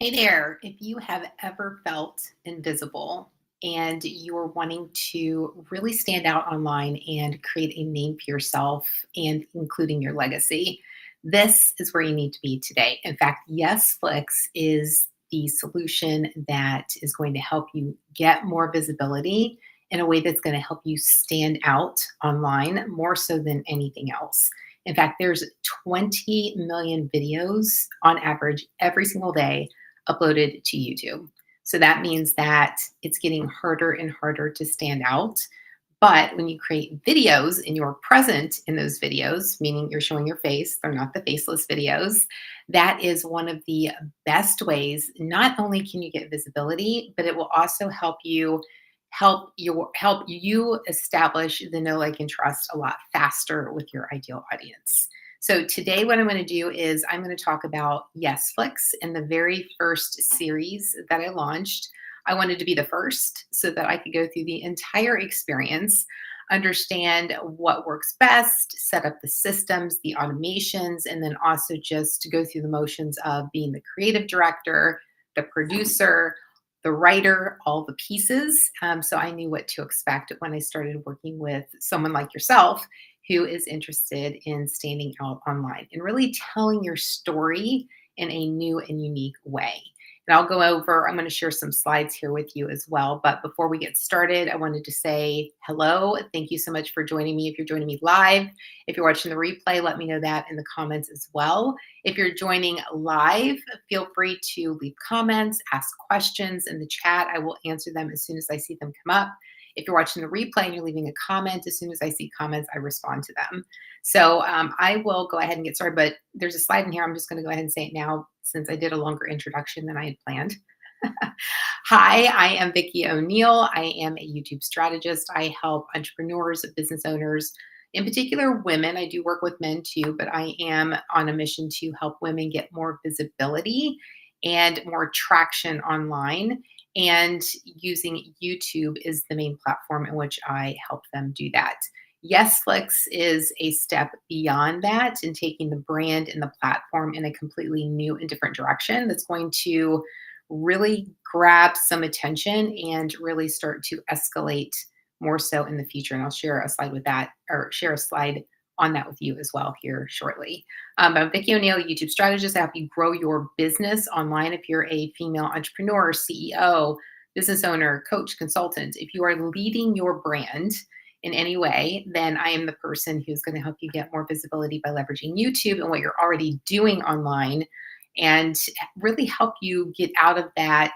Hey there, if you have ever felt invisible and you're wanting to really stand out online and create a name for yourself and including your legacy, this is where you need to be today. In fact, YESflix is the solution that is going to help you get more visibility in a way that's going to help you stand out online more so than anything else. In fact, there's 20 million videos on average every single day uploaded to YouTube. So that means that it's getting harder and harder to stand out. But when you create videos and you're present in those videos, meaning you're showing your face, they're not the faceless videos, that is one of the best ways. Not only can you get visibility, but it will also help you establish the know, like, and trust a lot faster with your ideal audience. So today what I'm going to do is I'm going to talk about YESflix in the very first series that I launched. I wanted to be the first so that I could go through the entire experience, understand what works best, set up the systems, the automations, and then also just to go through the motions of being the creative director, the producer, the writer, all the pieces. So I knew what to expect when I started working with someone like yourself who is interested in standing out online and really telling your story in a new and unique way. And I'm going to share some slides here with you as well. But before we get started, I wanted to say hello. Thank you so much for joining me. If you're joining me live, if you're watching the replay, let me know that in the comments as well. If you're joining live, feel free to leave comments, ask questions in the chat. I will answer them as soon as I see them come up. If you're watching the replay and you're leaving a comment, as soon as I see comments, I respond to them. So I will go ahead and get started, but there's a slide in here. I'm just going to go ahead and say it now since I did a longer introduction than I had planned. Hi, I am Vicki O'Neill. I am a YouTube strategist. I help entrepreneurs, business owners, in particular women. I do work with men too, but I am on a mission to help women get more visibility and more traction online. And using YouTube is the main platform in which I help them do that. YESflix is a step beyond that in taking the brand and the platform in a completely new and different direction that's going to really grab some attention and really start to escalate more so in the future. And I'll share a slide with that, or share a slide on that with you as well here shortly. I'm Vicki O'Neill, YouTube strategist. I help you grow your business online. If you're a female entrepreneur, CEO, business owner, coach, consultant, if you are leading your brand in any way, then I am the person who's going to help you get more visibility by leveraging YouTube and what you're already doing online, and really help you get out of that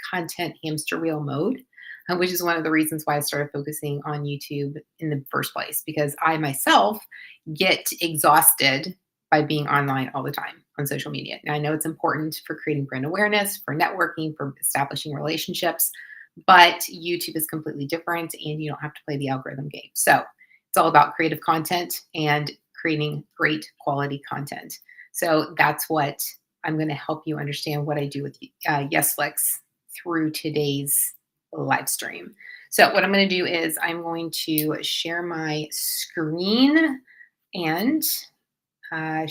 content hamster wheel mode, which is one of the reasons why I started focusing on YouTube in the first place, because I myself get exhausted by being online all the time on social media. Now, I know it's important for creating brand awareness, for networking, for establishing relationships, but YouTube is completely different and you don't have to play the algorithm game. So it's all about creative content and creating great quality content. So that's what I'm going to help you understand what I do with YESflix through today's live stream. So what I'm going to do is I'm going to share my screen and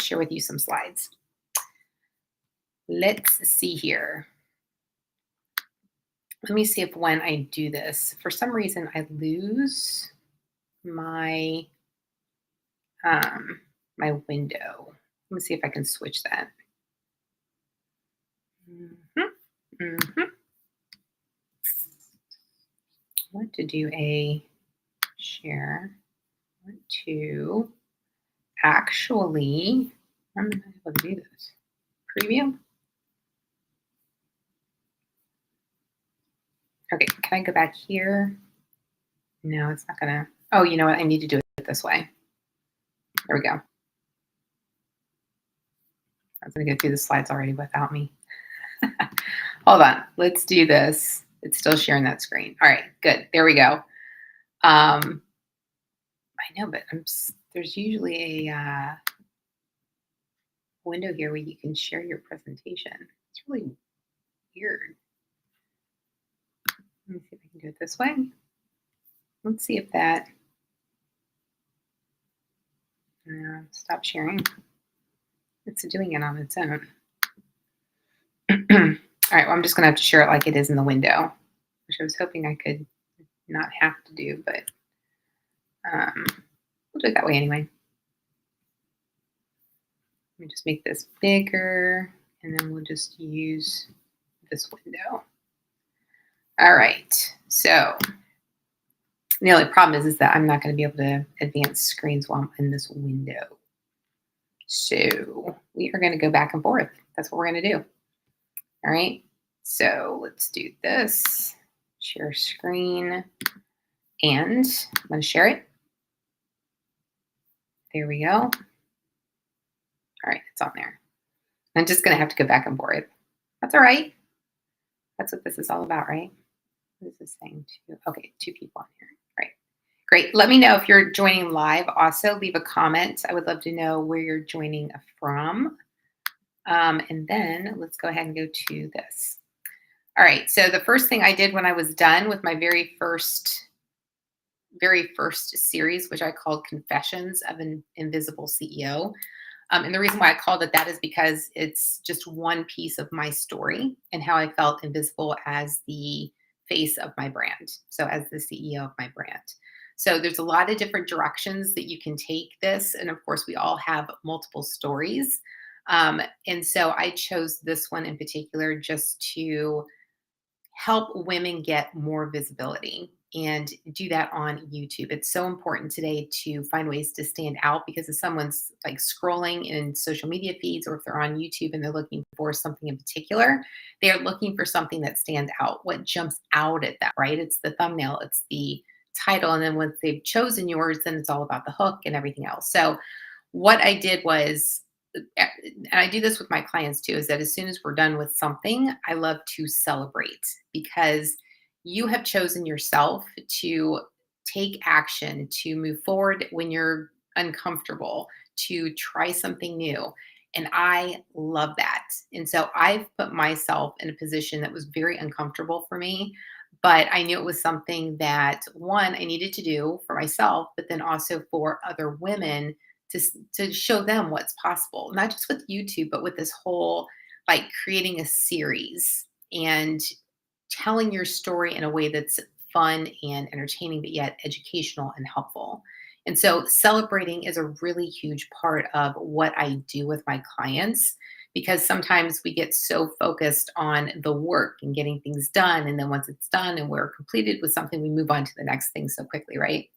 share with you some slides. Let's see here. Let me see if when I do this, for some reason I lose my my window. Let me see if I can switch that. I want to do a share. I want to actually, I'm not able to do this. Preview. Okay, can I go back here? No, it's not gonna. Oh, you know what? I need to do it this way. There we go. I was gonna go through the slides already without me. Hold on, let's do this. It's still sharing that screen. All right, good. There we go. I know, but there's usually a window here where you can share your presentation. It's really weird. Let me see if I can do it this way. Let's see if that. Stop sharing. It's doing it on its own. All right, well, I'm just gonna have to share it like it is in the window, which I was hoping I could not have to do, but we'll do it that way anyway. Let me just make this bigger, and then we'll just use this window. All right, so the only problem is that I'm not going to be able to advance screens while I'm in this window. So we are going to go back and forth. That's what we're going to do. All right, so let's do this. Share screen, and I'm going to share it. There we go. All right, it's on there. I'm just going to have to go back and forth. That's all right. That's what this is all about, right? What is this saying? Okay, 2 people on here. Right. Great. Let me know if you're joining live. Also, leave a comment. I would love to know where you're joining from. And then let's go ahead and go to this. All right. So the first thing I did when I was done with my very first series, which I called Confessions of an Invisible CEO. And the reason why I called it that is because it's just one piece of my story and how I felt invisible as the face of my brand. So as the CEO of my brand. So there's a lot of different directions that you can take this. And of course, we all have multiple stories. And so I chose this one in particular just to help women get more visibility and do that on YouTube. It's so important today to find ways to stand out because if someone's like scrolling in social media feeds or if they're on YouTube and they're looking for something in particular, they're looking for something that stands out. What jumps out at that, right? It's the thumbnail, it's the title. And then once they've chosen yours, then it's all about the hook and everything else. So what I did was, and I do this with my clients too, is that as soon as we're done with something, I love to celebrate because you have chosen yourself to take action, to move forward when you're uncomfortable, to try something new. And I love that. And so I've put myself in a position that was very uncomfortable for me, but I knew it was something that one, I needed to do for myself, but then also for other women to show them what's possible, not just with YouTube, but with this whole like creating a series and telling your story in a way that's fun and entertaining, but yet educational and helpful. And so celebrating is a really huge part of what I do with my clients because sometimes we get so focused on the work and getting things done. And then once it's done and we're completed with something, we move on to the next thing so quickly, right?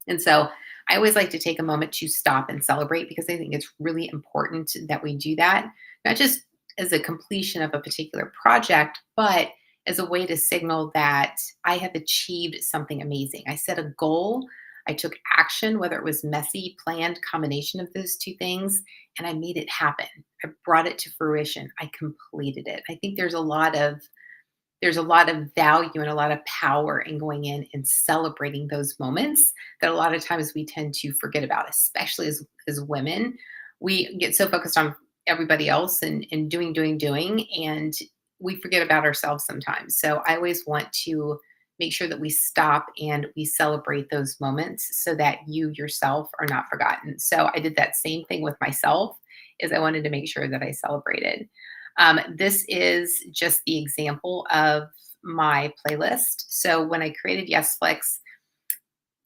And so I always like to take a moment to stop and celebrate because I think it's really important that we do that, not just as a completion of a particular project, but as a way to signal that I have achieved something amazing. I set a goal, I took action, whether it was messy, planned combination of those two things, and I made it happen. I brought it to fruition. I completed it. I think there's a lot of value and a lot of power in going in and celebrating those moments that a lot of times we tend to forget about, especially as women. We get so focused on everybody else and doing, and we forget about ourselves sometimes. So I always want to make sure that we stop and we celebrate those moments so that you yourself are not forgotten. So I did that same thing with myself is I wanted to make sure that I celebrated. This is just the example of my playlist. So when I created YESflix,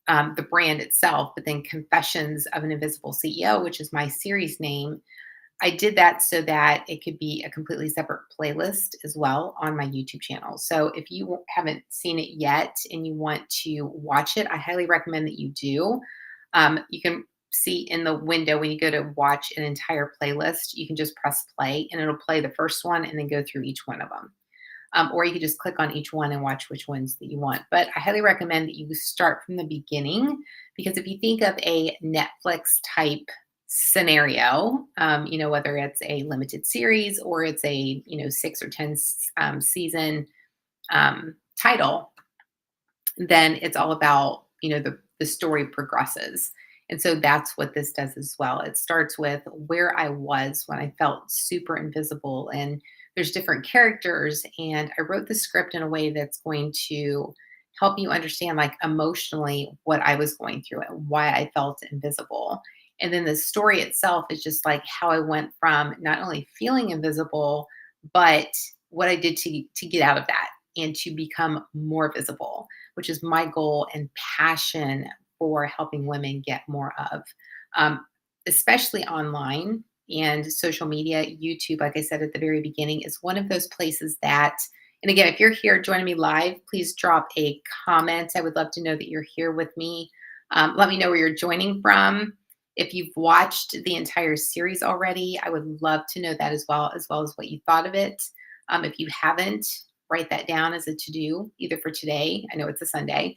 the brand itself, but then Confessions of an Invisible CEO, which is my series name, I did that so that it could be a completely separate playlist as well on my YouTube channel. So if you haven't seen it yet and you want to watch it, I highly recommend that you do. You can see in the window when you go to watch an entire playlist, you can just press play and it'll play the first one and then go through each one of them. Or you can just click on each one and watch which ones that you want. But I highly recommend that you start from the beginning because if you think of a Netflix type scenario, whether it's a limited series or it's a 6 or 10 season title, then it's all about the story progresses. And so that's what this does as well. It starts with where I was when I felt super invisible, and there's different characters, and I wrote the script in a way that's going to help you understand like emotionally what I was going through and why I felt invisible. And then the story itself is just like how I went from not only feeling invisible, but what I did to get out of that and to become more visible, which is my goal and passion for helping women get more of, um, especially online and social media. YouTube, like I said at the very beginning, is one of those places that, and again, if you're here joining me live, please drop a comment. I would love to know that you're here with me. Let me know where you're joining from. If you've watched the entire series already, I would love to know that as well as what you thought of it. If you haven't, write that down as a to do, either for today, I know it's a Sunday,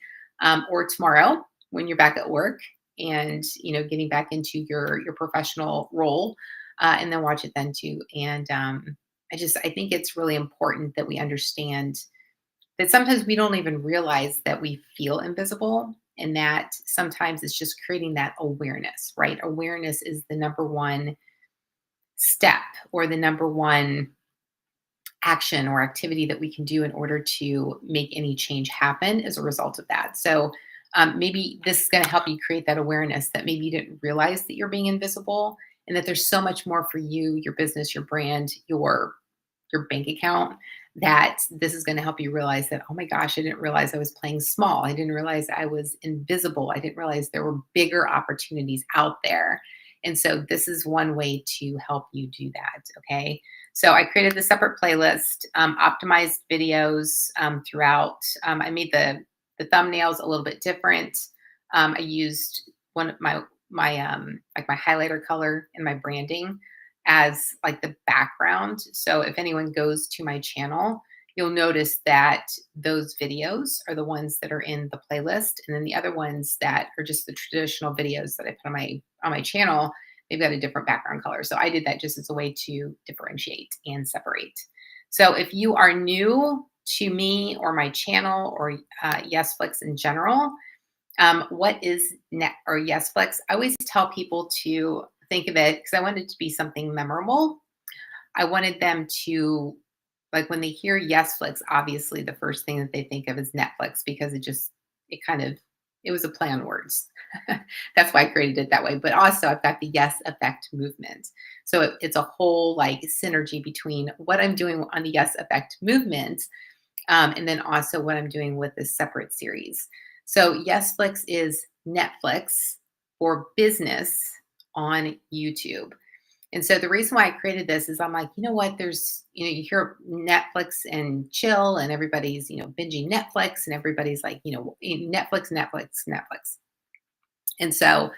or tomorrow when you're back at work and getting back into your professional role, and then watch it then too. And I think it's really important that we understand that sometimes we don't even realize that we feel invisible, and that sometimes it's just creating that awareness, right? Awareness is the number one step, or the number one action or activity that we can do in order to make any change happen as a result of that. So maybe this is going to help you create that awareness that maybe you didn't realize that you're being invisible, and that there's so much more for you, your business, your brand, your bank account, that this is going to help you realize that, oh my gosh, I didn't realize I was playing small. I didn't realize I was invisible. I didn't realize there were bigger opportunities out there. And so this is one way to help you do that. Okay. So I created the separate playlist, optimized videos throughout. I made the thumbnails a little bit different. I used one of my like my highlighter color in my branding as like the background. So if anyone goes to my channel, you'll notice that those videos are the ones that are in the playlist, and then the other ones that are just the traditional videos that I put on my channel, they've got a different background color. So I did that just as a way to differentiate and separate. So if you are new to me or my channel, or YESflix in general, what is net or YESflix? I always tell people to think of it, because I wanted it to be something memorable. I wanted them to, like, when they hear YESflix, obviously the first thing that they think of is Netflix, because it was a play on words. That's why I created it that way. But also I've got the Yes Effect movement. So it's a whole like synergy between what I'm doing on the Yes Effect movement, and then also what I'm doing with this separate series. So YESflix is Netflix for business on YouTube. And so the reason why I created this is I'm like, you know what, you hear Netflix and chill, and everybody's, binging Netflix, and everybody's like, Netflix, Netflix, Netflix. And so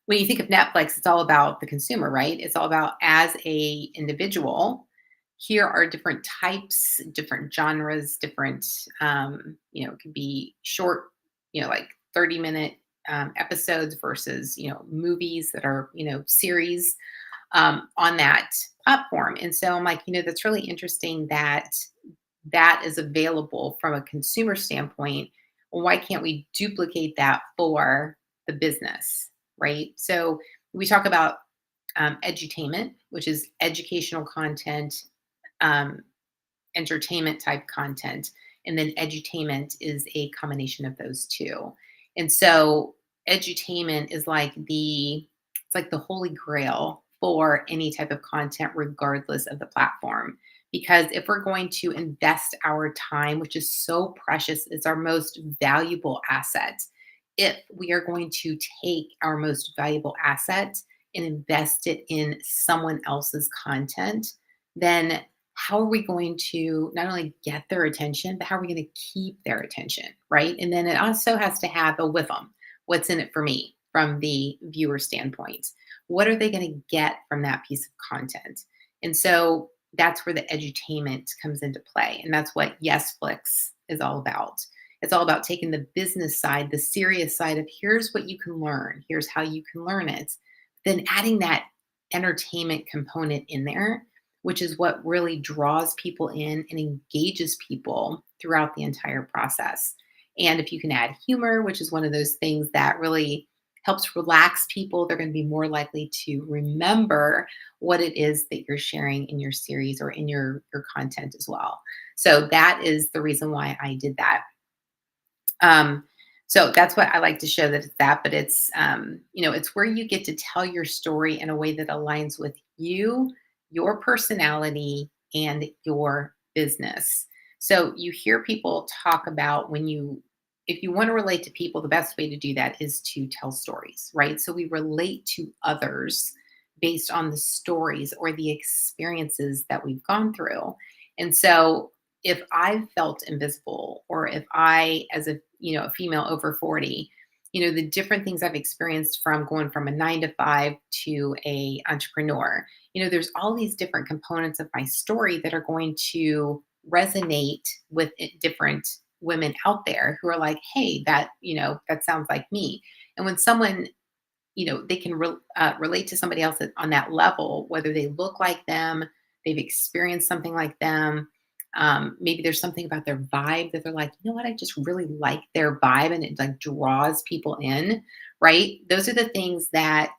when you think of Netflix, it's all about the consumer, right? It's all about, as a individual, here are different types, different genres, different, it could be short, like 30-minute episodes versus, movies that are, series on that platform. And so I'm like, that's really interesting that that is available from a consumer standpoint. Well, why can't we duplicate that for the business, right? So we talk about edutainment, which is educational content, um, entertainment type content. And then edutainment is a combination of those two. And so edutainment is it's like the holy grail for any type of content, regardless of the platform. Because if we're going to invest our time, which is so precious, it's our most valuable asset. If we are going to take our most valuable asset and invest it in someone else's content, then how are we going to not only get their attention, but how are we going to keep their attention, right? And then it also has to have a with them. What's in it for me from the viewer standpoint? What are they going to get from that piece of content? And so that's where the edutainment comes into play. And that's what YESflix is all about. It's all about taking the business side, the serious side of, here's what you can learn, here's how you can learn it, then adding that entertainment component in there, which is what really draws people in and engages people throughout the entire process. And if you can add humor, which is one of those things that really helps relax people, they're going to be more likely to remember what it is that you're sharing in your series or in your content as well. So that is the reason why I did that. So that's what I like to show, that it's that, but it's, it's where you get to tell your story in a way that aligns with you, your personality, and your business. So you hear people talk about if you want to relate to people, the best way to do that is to tell stories, right? So we relate to others based on the stories or the experiences that we've gone through. And so if I felt invisible, or if I, as a female over 40, the different things I've experienced from going from a 9 to 5 to a entrepreneur, there's all these different components of my story that are going to resonate with different women out there who are like, hey, that sounds like me. And when someone, they can relate to somebody else on that level, whether they look like them, they've experienced something like them. Maybe there's something about their vibe that they're like, you know what, I just really like their vibe, and it like draws people in, right? Those are the things that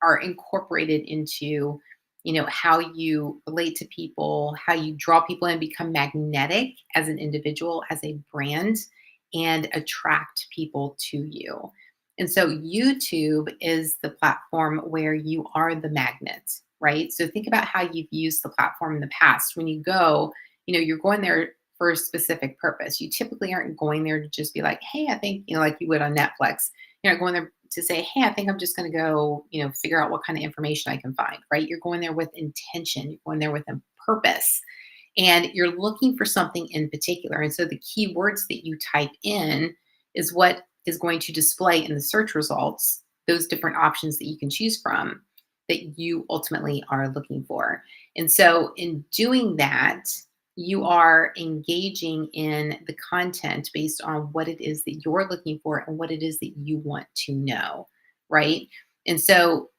are incorporated into how you relate to people, how you draw people in, become magnetic as an individual, as a brand, and attract people to you. And so YouTube is the platform where you are the magnet, right? So think about how you've used the platform in the past. When you go, you're going there for a specific purpose. You typically aren't going there to just be like, hey, I think, like you would on Netflix. You're not going there to say, hey, I think I'm just going to go, figure out what kind of information I can find, right? You're going there with intention. You're going there with a purpose, and you're looking for something in particular. And so the keywords that you type in is what is going to display in the search results, those different options that you can choose from that you ultimately are looking for. And so in doing that, you are engaging in the content based on what it is that you're looking for and what it is that you want to know, right? And so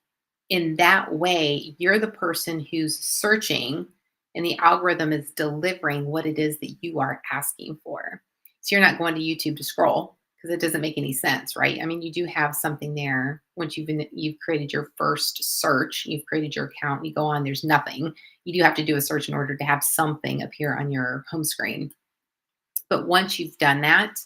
in that way, you're the person who's searching, and the algorithm is delivering what it is that you are asking for. So you're not going to YouTube to scroll, because it doesn't make any sense, right? I mean, you do have something there once you've created your first search, you've created your account, you go on, there's nothing. You do have to do a search in order to have something appear on your home screen. But once you've done that,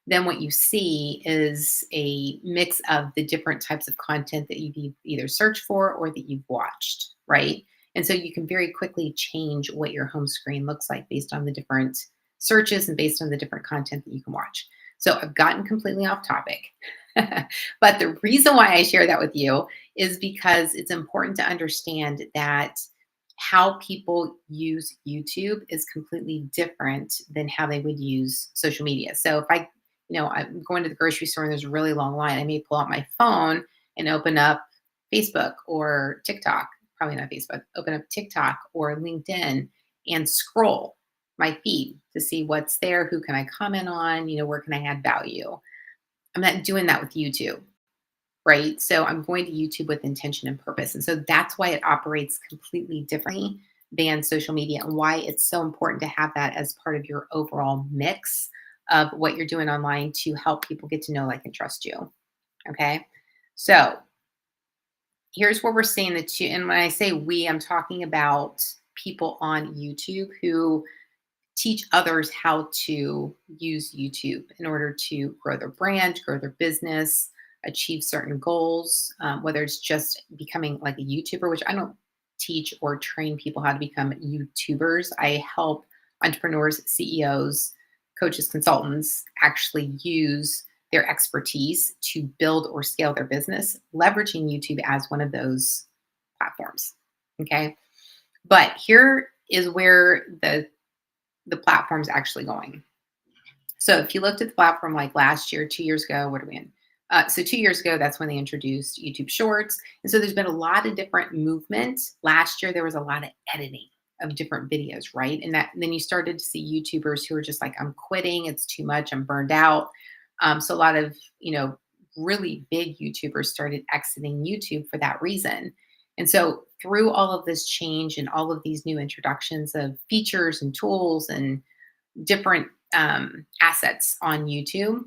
then what you see is a mix of the different types of content that you've either searched for or that you've watched, right? And so you can very quickly change what your home screen looks like based on the different searches and based on the different content that you can watch. So I've gotten completely off topic. But the reason why I share that with you is because it's important to understand that how people use YouTube is completely different than how they would use social media. So if I'm going to the grocery store and there's a really long line, I may pull out my phone and open up Facebook or TikTok, probably not Facebook, open up TikTok or LinkedIn and scroll my feed to see what's there, who can I comment on, where can I add value. I'm not doing that with YouTube, right? So I'm going to YouTube with intention and purpose. And so that's why it operates completely differently than social media, and why it's so important to have that as part of your overall mix of what you're doing online to help people get to know, like, and trust you. Okay. So here's where we're seeing the two. And when I say we, I'm talking about people on YouTube who teach others how to use YouTube in order to grow their brand, grow their business, achieve certain goals, whether it's just becoming like a YouTuber, which I don't teach or train people how to become YouTubers. I help entrepreneurs, CEOs, coaches, consultants actually use their expertise to build or scale their business, leveraging YouTube as one of those platforms. Okay. But here is where the platform's actually going. So if you looked at the platform like last year, 2 years ago, what are we in? So 2 years ago, that's when they introduced YouTube Shorts. And so there's been a lot of different movement. Last year, there was a lot of editing of different videos, right? And then you started to see YouTubers who are just like, I'm quitting. It's too much. I'm burned out. So a lot of, really big YouTubers started exiting YouTube for that reason. And so through all of this change and all of these new introductions of features and tools and different assets on YouTube,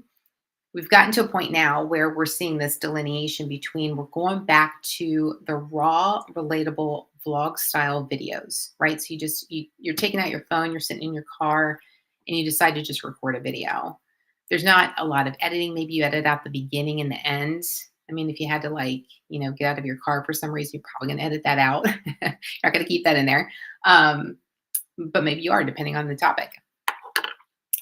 we've gotten to a point now where we're seeing this delineation between, we're going back to the raw, relatable vlog style videos, right? So you're taking out your phone, you're sitting in your car, and you decide to just record a video. There's not a lot of editing. Maybe you edit out the beginning and the end. I mean, if you had to get out of your car for some reason, you're probably going to edit that out. You're not going to keep that in there. but maybe you are depending on the topic.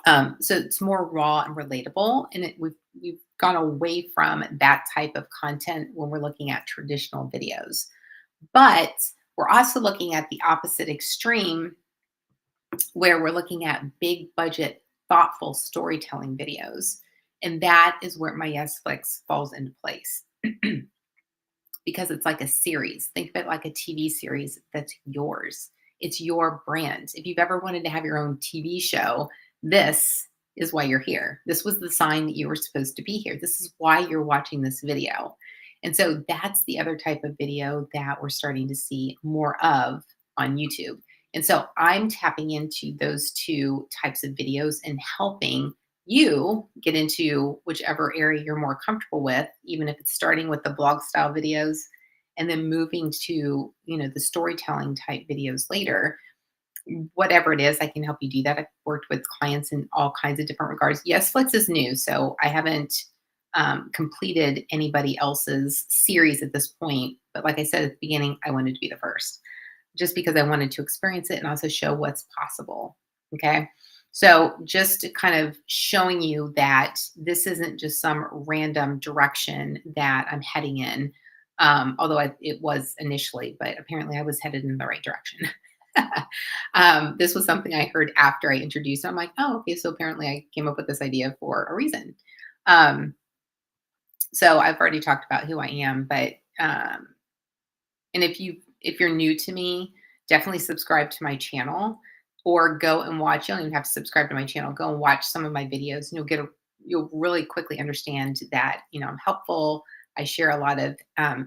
So it's more raw and relatable, and we've gone away from that type of content when we're looking at traditional videos. But we're also looking at the opposite extreme, where we're looking at big budget, thoughtful storytelling videos, and that is where my YESflix falls into place. Because it's like a series. Think of it like a TV series that's yours. It's your brand. If you've ever wanted to have your own TV show, this is why you're here. This was the sign that you were supposed to be here. This is why you're watching this video. And so that's the other type of video that we're starting to see more of on YouTube. And so I'm tapping into those two types of videos and helping you get into whichever area you're more comfortable with, even if it's starting with the blog style videos and then moving to, the storytelling type videos later. Whatever it is, I can help you do that. I've worked with clients in all kinds of different regards. YESflix is new, so I haven't completed anybody else's series at this point. But like I said at the beginning, I wanted to be the first, just because I wanted to experience it and also show what's possible. Okay. So just kind of showing you that this isn't just some random direction that I'm heading in, although it was initially, but apparently I was headed in the right direction. This was something I heard after I introduced it. I'm like, oh, okay, so apparently I came up with this idea for a reason. So I've already talked about who I am, but and if you're new to me, definitely subscribe to my channel, or go and watch. You don't even have to subscribe to my channel. Go and watch some of my videos, and you'll really quickly understand that I'm helpful. I share a lot of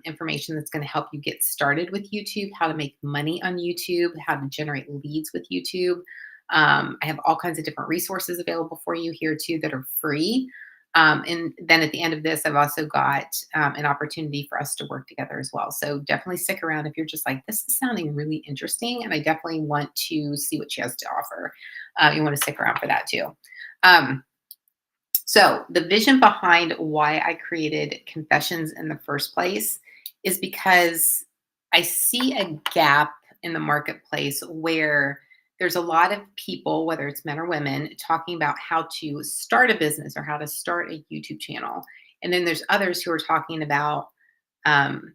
information that's going to help you get started with YouTube, how to make money on YouTube, how to generate leads with YouTube. I have all kinds of different resources available for you here too that are free. And then at the end of this, I've also got an opportunity for us to work together as well. So definitely stick around if you're just like, this is sounding really interesting, and I definitely want to see what she has to offer. You want to stick around for that too. So the vision behind why I created Confessions in the first place is because I see a gap in the marketplace where there's a lot of people, whether it's men or women, talking about how to start a business or how to start a YouTube channel. And then there's others who are talking about, they've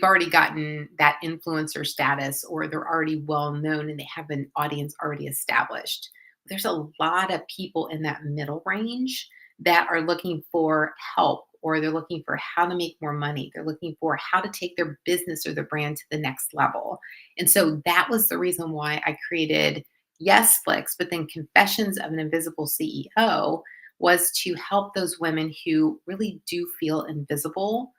already gotten that influencer status, or they're already well known and they have an audience already established. There's a lot of people in that middle range that are looking for help, or they're looking for how to make more money. They're looking for how to take their business or their brand to the next level. And so that was the reason why I created YESflix, but then Confessions of an Invisible CEO was to help those women who really do feel invisible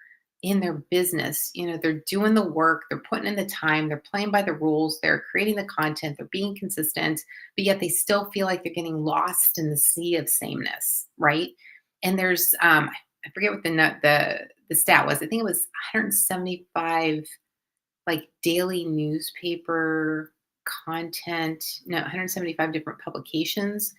in their business. They're doing the work, they're putting in the time, they're playing by the rules, they're creating the content, they're being consistent, but yet they still feel like they're getting lost in the sea of sameness, right? And there's I forget what the stat was. I think it was 175 like daily newspaper content, no, 175 different publications.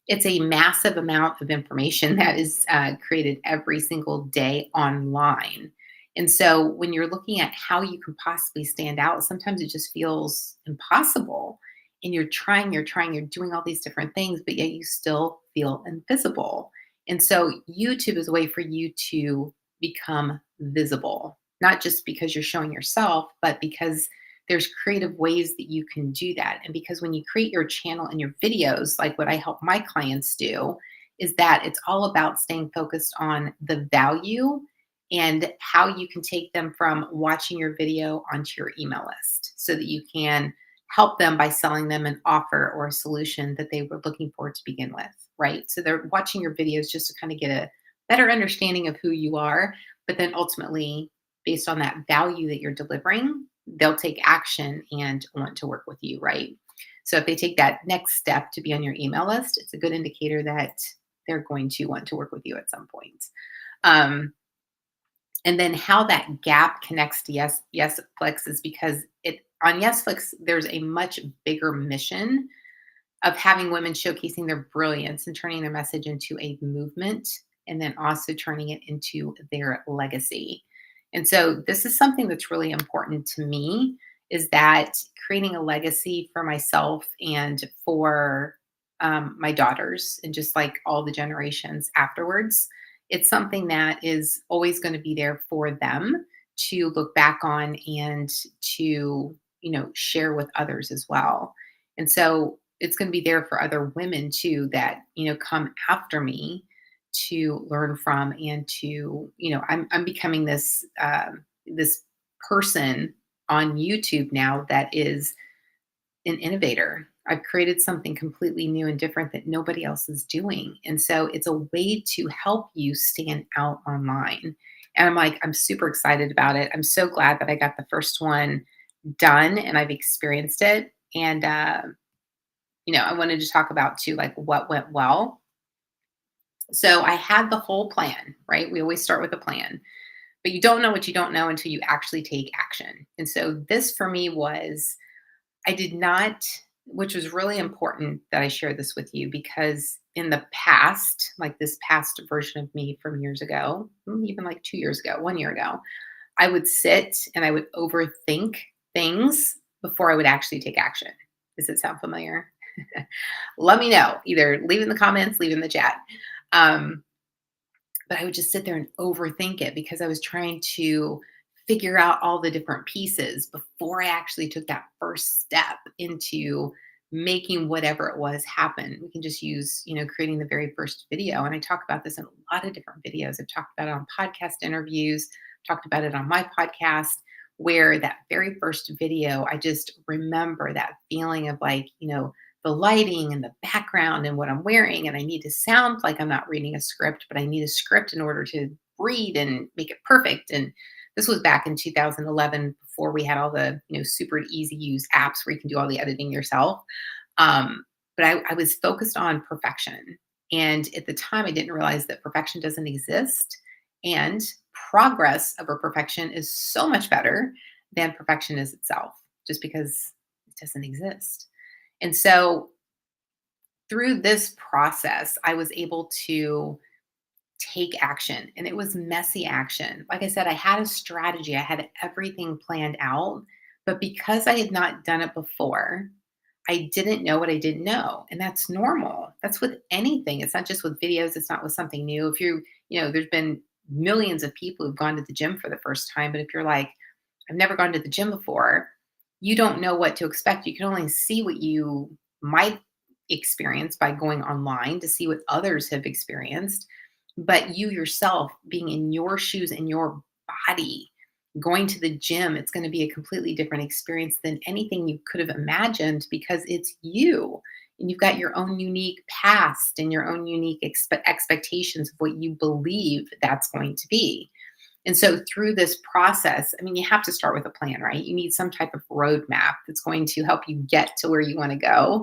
It's a massive amount of information that is created every single day online. And so when you're looking at how you can possibly stand out, sometimes it just feels impossible. And you're doing all these different things, but yet you still feel invisible. And so YouTube is a way for you to become visible, not just because you're showing yourself, but because there's creative ways that you can do that. And because when you create your channel and your videos, like what I help my clients do, is that it's all about staying focused on the value and how you can take them from watching your video onto your email list so that you can help them by selling them an offer or a solution that they were looking for to begin with, right? So they're watching your videos just to kind of get a better understanding of who you are, but then ultimately, based on that value that you're delivering, they'll take action and want to work with you, right? So if they take that next step to be on your email list, it's a good indicator that they're going to want to work with you at some point. And then how that gap connects to YESflix is because on YESflix, there's a much bigger mission of having women showcasing their brilliance and turning their message into a movement, and then also turning it into their legacy. And so this is something that's really important to me. is that creating a legacy for myself and for my daughters and just like all the generations afterwards. It's something that is always going to be there for them to look back on and to, share with others as well. And so it's going to be there for other women too that, come after me to learn from and to, I'm becoming this person on YouTube now that is an innovator. I've created something completely new and different that nobody else is doing. And so it's a way to help you stand out online. And I'm super excited about it. I'm so glad that I got the first one done and I've experienced it. And, I wanted to talk about too, like what went well. So I had the whole plan, right? We always start with a plan, but you don't know what you don't know until you actually take action. And so this for me was I did not, which was really important that I share this with you because in the past, like this past version of me from years ago, even like 2 years ago, 1 year ago, I would sit and I would overthink things before I would actually take action. Does it sound familiar? Let me know. Either leave in the comments, leave in the chat. Um, but I would just sit there and overthink it because I was trying to figure out all the different pieces before I actually took that first step into making whatever it was happen. We can just use, creating the very first video. And I talk about this in a lot of different videos. I've talked about it on podcast interviews, talked about it on my podcast, where that very first video, I just remember that feeling of like, the lighting and the background and what I'm wearing. And I need to sound like I'm not reading a script, but I need a script in order to read and make it perfect. And this was back in 2011 before we had all the, super easy use apps where you can do all the editing yourself. But I was focused on perfection. And at the time, I didn't realize that perfection doesn't exist. And progress over perfection is so much better than perfection is itself, just because it doesn't exist. And so through this process, I was able to take action and it was messy action. Like I said, I had a strategy, I had everything planned out, but because I had not done it before, I didn't know what I didn't know. And that's normal. That's with anything. It's not just with videos, it's not with something new. If there's been millions of people who've gone to the gym for the first time, but if you're like, I've never gone to the gym before, you don't know what to expect. You can only see what you might experience by going online to see what others have experienced. But you yourself being in your shoes in your body, going to the gym, it's going to be a completely different experience than anything you could have imagined because it's you. And you've got your own unique past and your own unique expectations of what you believe that's going to be. And so through this process, you have to start with a plan, right? You need some type of roadmap that's going to help you get to where you want to go.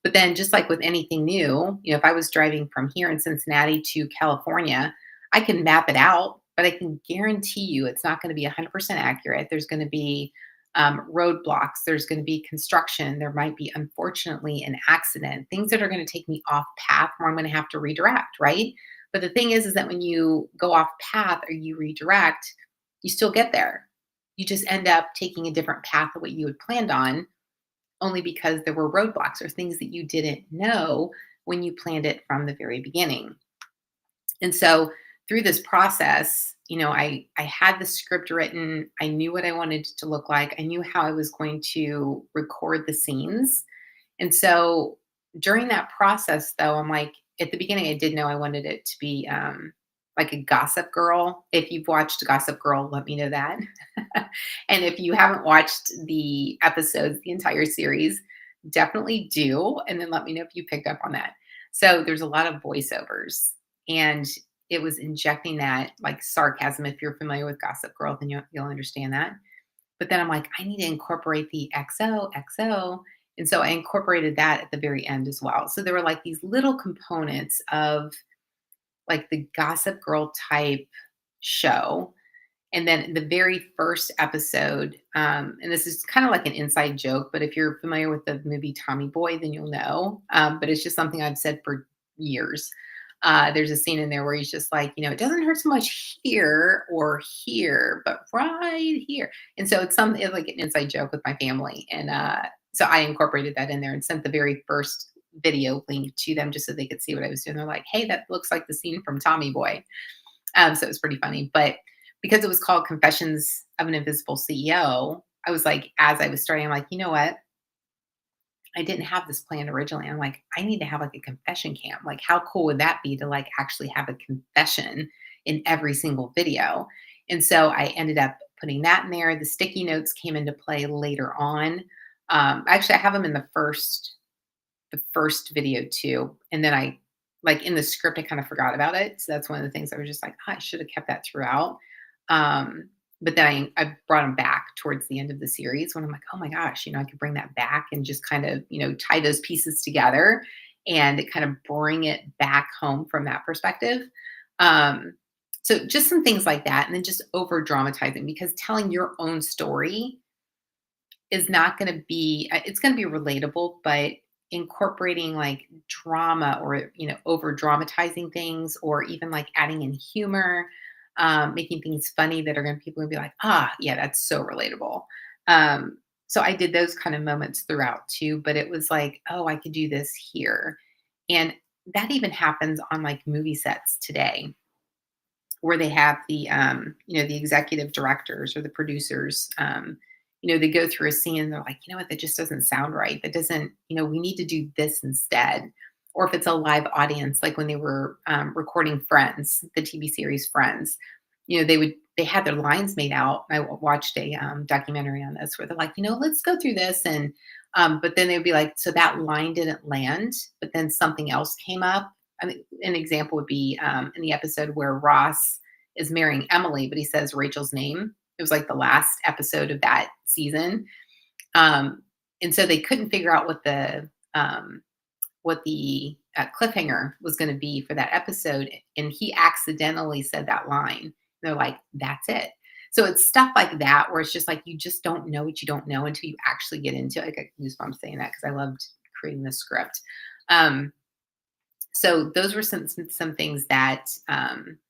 But then just like with anything new, if I was driving from here in Cincinnati to California, I can map it out, but I can guarantee you it's not going to be 100% accurate. There's going to be roadblocks. There's going to be construction. There might be, unfortunately, an accident, things that are going to take me off path where I'm going to have to redirect, right? But the thing is that when you go off path or you redirect, you still get there. You just end up taking a different path of what you had planned on, only because there were roadblocks or things that you didn't know when you planned it from the very beginning. And so through this process, I had the script written. I knew what I wanted it to look like. I knew how I was going to record the scenes. And so during that process, though, I'm like, at the beginning, I did know I wanted it to be like a Gossip Girl. If you've watched Gossip Girl, let me know that. And if you haven't watched the episodes, the entire series, definitely do. And then let me know if you picked up on that. So there's a lot of voiceovers. And it was injecting that like sarcasm. If you're familiar with Gossip Girl, then you'll understand that. But then I'm like, I need to incorporate the XO. And so I incorporated that at the very end as well. So there were like these little components of like the Gossip Girl type show. And then the very first episode, and this is kind of like an inside joke, but if you're familiar with the movie Tommy Boy, then you'll know. But it's just something I've said for years. There's a scene in there where he's just like, it doesn't hurt so much here or here, but right here. And so it's like an inside joke with my family. And so I incorporated that in there and sent the very first video link to them just so they could see what I was doing. They're like, hey, that looks like the scene from Tommy Boy. So it was pretty funny. But because it was called Confessions of an Invisible CEO, I was like, as I was starting, I'm like, you know what? I didn't have this plan originally. I'm like, I need to have like a confession cam. Like, how cool would that be to like actually have a confession in every single video? And so I ended up putting that in there. The sticky notes came into play later on. Actually, I have them in the first video too. And then I like in the script, I kind of forgot about it. So that's one of the things I was just like, "Oh, I should have kept that throughout." Um, but then I brought them back towards the end of the series when I'm like, oh my gosh, I could bring that back and just kind of, tie those pieces together and kind of bring it back home from that perspective. Um, so just some things like that. And then just over dramatizing because telling your own story is not going to be it's going to be relatable, but incorporating like drama or over dramatizing things or even like adding in humor, making things funny that are going to people will be like, ah, yeah, that's so relatable. So I did those kind of moments throughout too, but it was like, oh, I could do this here. And that even happens on like movie sets today where they have the executive directors or the producers, they go through a scene and they're like, you know what, that just doesn't sound right. That doesn't, we need to do this instead. Or if it's a live audience, like when they were recording Friends, the TV series Friends, they had their lines made out. I watched a documentary on this where they're like, let's go through this. And but then they'd be like, so that line didn't land, but then something else came up. I mean, an example would be in the episode where Ross is marrying Emily, but he says Rachel's name. It was like the last episode of that season. And so they couldn't figure out what the cliffhanger was going to be for that episode. And he accidentally said that line. They're like, that's it. So it's stuff like that where it's just like you just don't know what you don't know until you actually get into it. I got goosebumps saying that because I loved creating the script. So those were some things that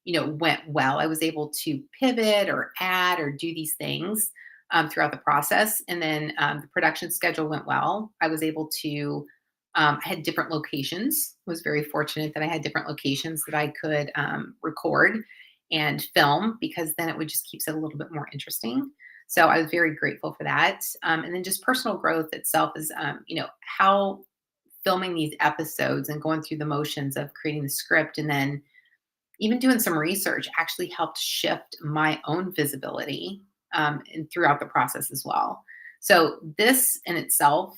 went well. I was able to pivot or add or do these things throughout the process, and then the production schedule went well. I was able to. I had different locations. Was very fortunate that I had different locations that I could record and film because then it would just keeps it a little bit more interesting. So I was very grateful for that. And then just personal growth itself is, how filming these episodes and going through the motions of creating the script and then even doing some research actually helped shift my own visibility and throughout the process as well. So this in itself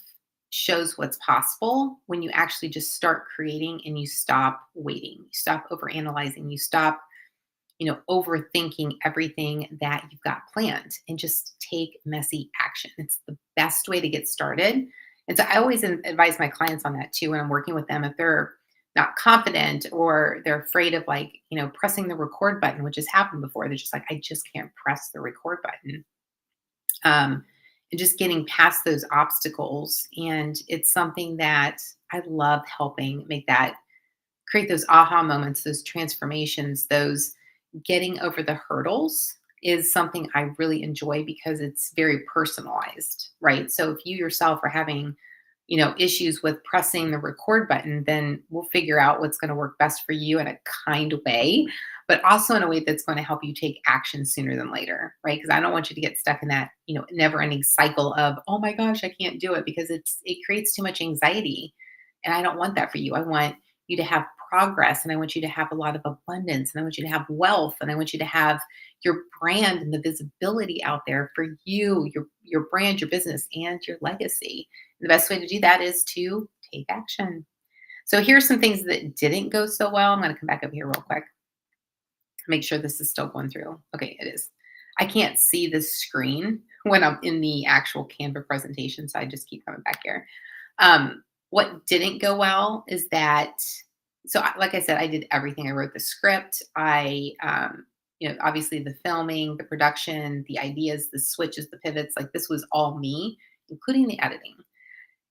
shows what's possible when you actually just start creating and you stop waiting, you stop overanalyzing, you stop overthinking everything that you've got planned and just take messy action. It's the best way to get started. And so I always advise my clients on that too when I'm working with them. If they're not confident or they're afraid of like, pressing the record button, which has happened before, they're just like, I just can't press the record button. And just getting past those obstacles. And it's something that I love helping create those aha moments, those transformations, those getting over the hurdles is something I really enjoy because it's very personalized, right? So if you yourself are having, issues with pressing the record button, then we'll figure out what's going to work best for you in a kind way, but also in a way that's going to help you take action sooner than later, right? Because I don't want you to get stuck in that, never ending cycle of, oh my gosh, I can't do it because it creates too much anxiety. And I don't want that for you. I want you to have progress and I want you to have a lot of abundance and I want you to have wealth and I want you to have your brand and the visibility out there for you, your brand, your business, and your legacy. The best way to do that is to take action. So here's some things that didn't go so well. I'm going to come back up here real quick. Make sure this is still going through. Okay, it is. I can't see the screen when I'm in the actual Canva presentation, so I just keep coming back here. What didn't go well is that, like I said, I did everything. I wrote the script. Obviously the filming, the production, the ideas, the switches, the pivots, like this was all me, including the editing.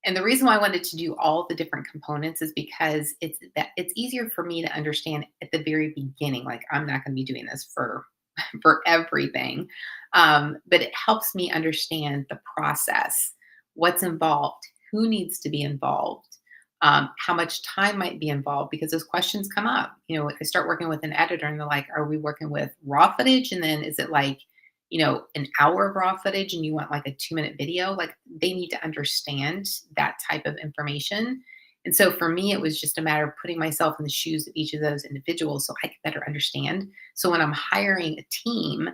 And the reason why I wanted to do all the different components is because it's easier for me to understand at the very beginning. Like, I'm not going to be doing this for for everything, but it helps me understand the process, what's involved, who needs to be involved, how much time might be involved, because those questions come up. I start working with an editor, and they're like, "Are we working with raw footage? And then is it like, an hour of raw footage and you want like a 2-minute video?" Like, they need to understand that type of information. And so for me, it was just a matter of putting myself in the shoes of each of those individuals so I could better understand. So when I'm hiring a team,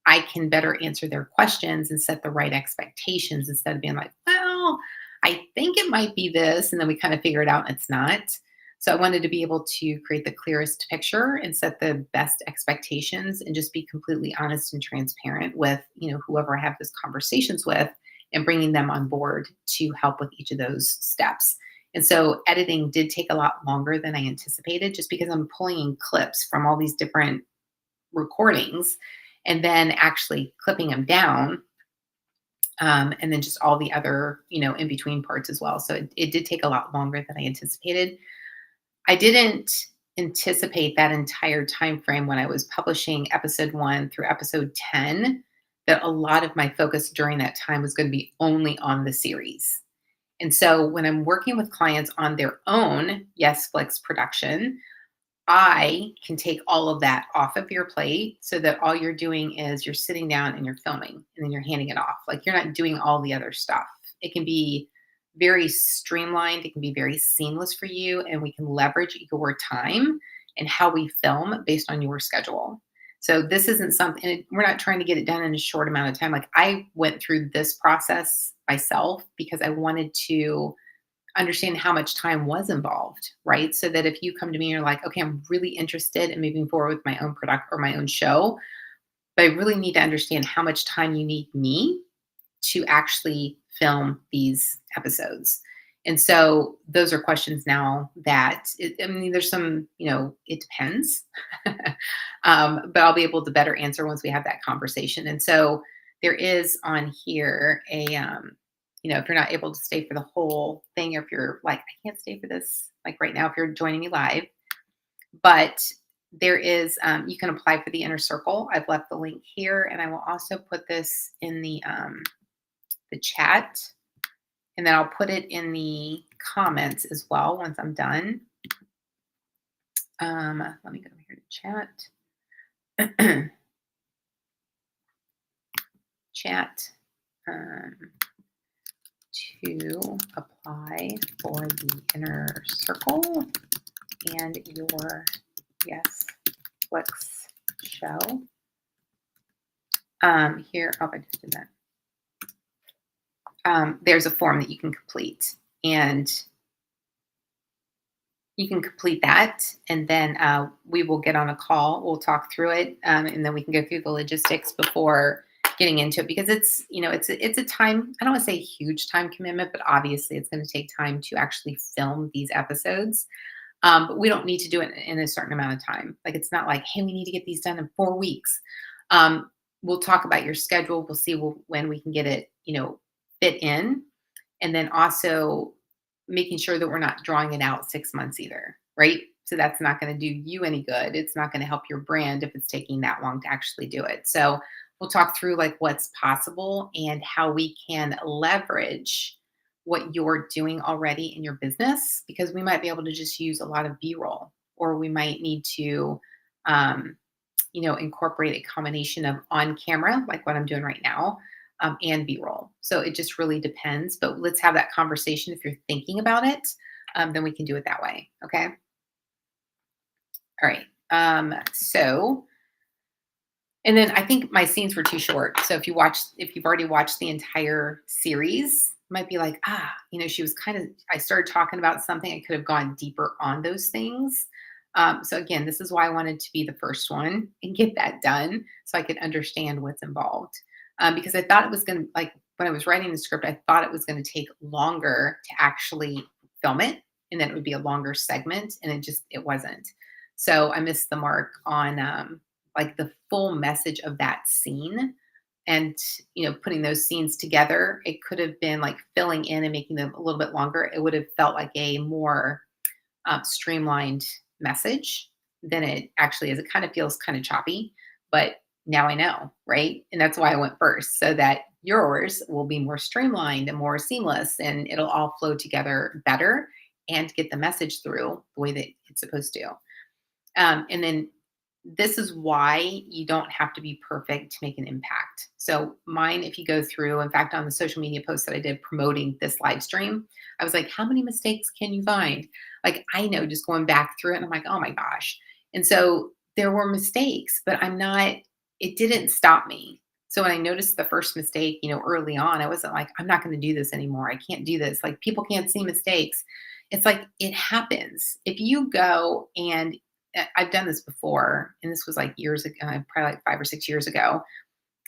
I can better answer their questions and set the right expectations instead of being like, "Well, I think it might be this." And then we kind of figure it out and it's not. So I wanted to be able to create the clearest picture and set the best expectations and just be completely honest and transparent with, whoever I have these conversations with, and bringing them on board to help with each of those steps. And so editing did take a lot longer than I anticipated, just because I'm pulling in clips from all these different recordings and then actually clipping them down, and then just all the other, in between parts as well. So it did take a lot longer than I anticipated. I didn't anticipate that entire time frame when I was publishing episode 1 through episode 10, that a lot of my focus during that time was going to be only on the series. And so when I'm working with clients on their own YESflix production, I can take all of that off of your plate so that all you're doing is you're sitting down and you're filming and then you're handing it off. Like, you're not doing all the other stuff. It can be very streamlined, it can be very seamless for you, and we can leverage your time and how we film based on your schedule. So this isn't something, we're not trying to get it done in a short amount of time. Like, I went through this process myself because I wanted to understand how much time was involved, right? So that if you come to me and you're like, "Okay, I'm really interested in moving forward with my own product or my own show, but I really need to understand how much time you need me to actually film these episodes." And so those are questions now that, I mean, there's some, it depends, but I'll be able to better answer once we have that conversation. And so there is on here if you're not able to stay for the whole thing, or if you're like, "I can't stay for this," like right now, if you're joining me live, but there is, you can apply for the inner circle. I've left the link here, and I will also put this in the chat, and then I'll put it in the comments as well once I'm done. Let me go here to chat. Chat. To apply for the inner circle and your YESflix show. Here, I just did that. There's a form that you can complete, and you can complete that, and then we will get on a call. We'll talk through it, and then we can go through the logistics before getting into it, because it's a time, I don't want to say a huge time commitment, but obviously it's going to take time to actually film these episodes. But we don't need to do it in a certain amount of time. Like, it's not like, "Hey, we need to get these done in 4 weeks." We'll talk about your schedule. We'll see when we can get it, fit in. And then also making sure that we're not drawing it out 6 months either, right? So that's not going to do you any good. It's not going to help your brand if it's taking that long to actually do it. So we'll talk through like what's possible and how we can leverage what you're doing already in your business, because we might be able to just use a lot of B-roll, or we might need to, incorporate a combination of on camera, like what I'm doing right now, and B-roll. So it just really depends, but let's have that conversation. If you're thinking about it, then we can do it that way. Okay. All right. And then I think my scenes were too short. So if you've already watched the entire series, you might be like, she was I started talking about something. I could have gone deeper on those things. So again, this is why I wanted to be the first one and get that done so I could understand what's involved. Because I thought it was going to, like, when I was writing the script, I thought it was going to take longer to actually film it, and then it would be a longer segment, and it wasn't. So I missed the mark on, like, the full message of that scene and putting those scenes together, it could have been like filling in and making them a little bit longer. It would have felt like a more streamlined message than it actually is. It kind of feels kind of choppy, but now I know, right? And that's why I went first, so that yours will be more streamlined and more seamless, and it'll all flow together better and get the message through the way that it's supposed to. And then this is why you don't have to be perfect to make an impact. So mine, if you go through, in fact, on the social media post that I did promoting this live stream, I was like, how many mistakes can you find? Like, I know, just going back through it, and I'm like, oh my gosh. And so there were mistakes, but it didn't stop me. So when I noticed the first mistake, early on, I wasn't like, I'm not going to do this anymore. I can't do this. Like, people can't see mistakes. It's like, it happens. If you go and I've done this before, and this was like years ago, probably like 5 or 6 years ago.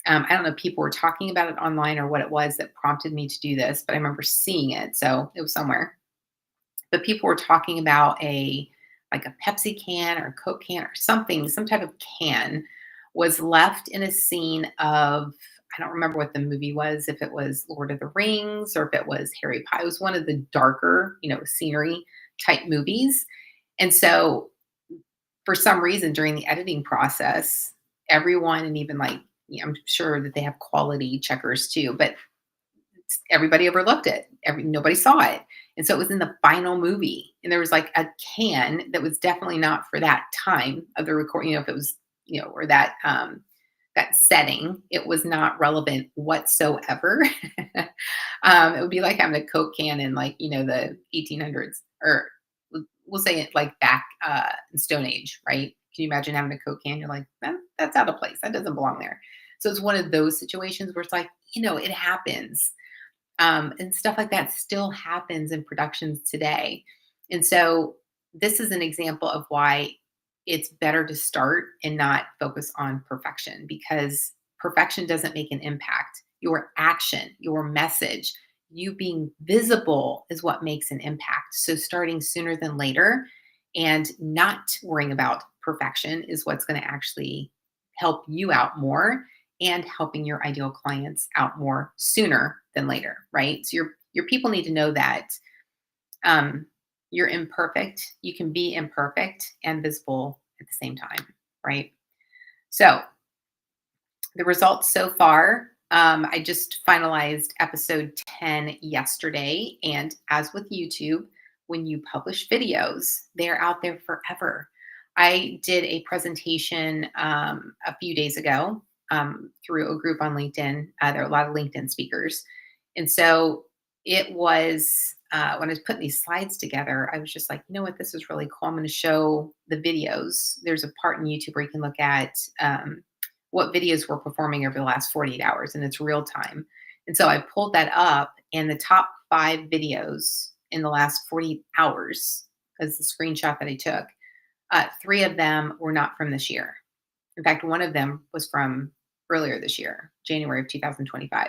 I don't know if people were talking about it online or what it was that prompted me to do this, but I remember seeing it. So it was somewhere. But people were talking about like a Pepsi can or a Coke can or something, some type of can was left in a scene of, I don't remember what the movie was, if it was Lord of the Rings or if it was Harry Potter. It was one of the darker, scenery type movies. And so for some reason during the editing process, everyone, and even like, I'm sure that they have quality checkers too, but everybody overlooked it. Nobody saw it. And so it was in the final movie. And there was like a can that was definitely not for that time of the recording, if it was, or that setting, it was not relevant whatsoever. It would be like having a Coke can in like, the 1800s, or we'll say it like back in Stone Age, right? Can you imagine having a Coke can? You're like, that's out of place. That doesn't belong there. So it's one of those situations where it's like, it happens. And stuff like that still happens in productions today. And so this is an example of why it's better to start and not focus on perfection, because perfection doesn't make an impact. Your action, your message, you being visible is what makes an impact. So starting sooner than later and not worrying about perfection is what's going to actually help you out more and helping your ideal clients out more sooner than later, right? So your people need to know that you're imperfect. You can be imperfect and visible at the same time, right? So the results so far, I just finalized episode 10 yesterday. And as with YouTube, when you publish videos, they're out there forever. I did a presentation a few days ago through a group on LinkedIn. There are a lot of LinkedIn speakers. And so it was, when I was putting these slides together, I was just like, you know what, this is really cool. I'm going to show the videos. There's a part in YouTube where you can look at what videos were performing over the last 48 hours, and it's real time. And so I pulled that up, and the top 5 videos in the last 48 hours is the screenshot that I took. 3 of them were not from this year. In fact, one of them was from earlier this year, January of 2025.